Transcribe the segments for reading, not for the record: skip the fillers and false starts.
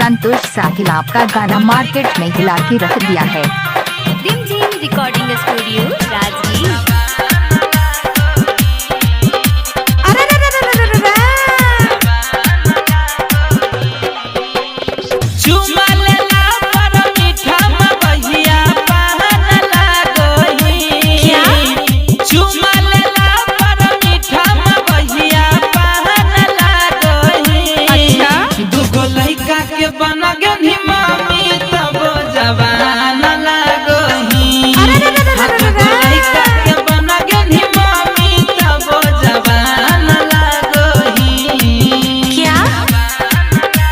संतोष साहिल आपका गाना मार्केट में हिला के रख दिया है। रिमझिम रिकॉर्डिंग स्टूडियो राजगीर।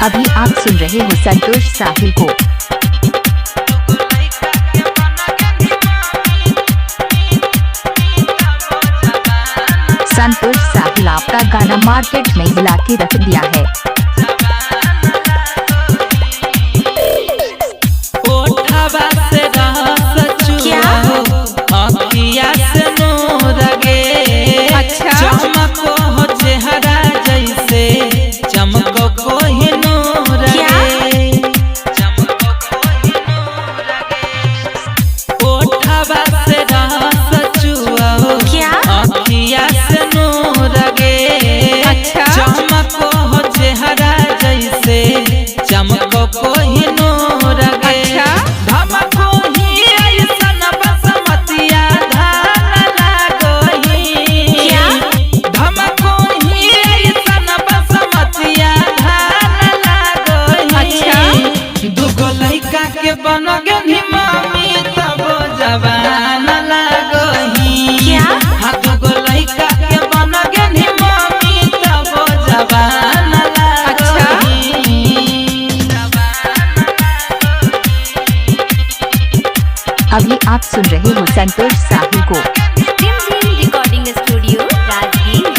अभी आप सुन रहे हो संतोष साहिल को। संतोष साहिल आपका गाना मार्केट में हिला के रख दिया है। अभी आप सुन रहे हो संतोष साहिल को। रिमझिम रिकॉर्डिंग स्टूडियो राजगीर।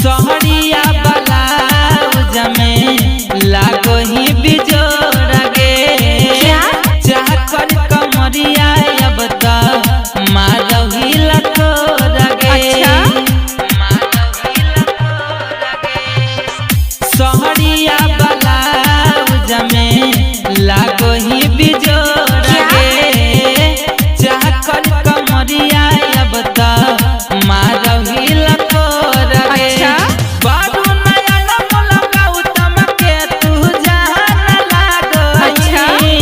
सहरिया ब्लाउज में लागो ही बिजोड़ गे, चाह कर कमरिया अब तो मारो ही लकोर गे। सहरिया ब्लाउज में लागो ही बिजोड़ गे, चाह कर कमरिया अब तो मारो ही लकोर गे। बारू नयन मुलकाऊ तमके तू जान लागो ही,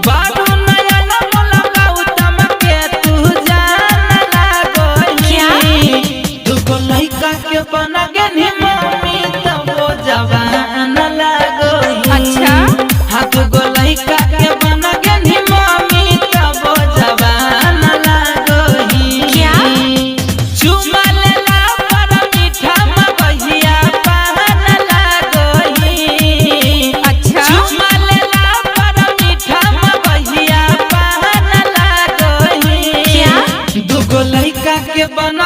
बारू नयन मुलकाऊ तमके तू जान लागो ही। दुगो लइका के बना गे नी मम्मी तबो जवान लागो ही। हाँ दुगो लइका के बना गे नी मम्मी तबो जवान लागो ही। चुमा लेला पर मीठा मगहिया पान लागो ही। चुमा लेला पर मीठा मगहिया पान लागो ही। दुगो लइका के बना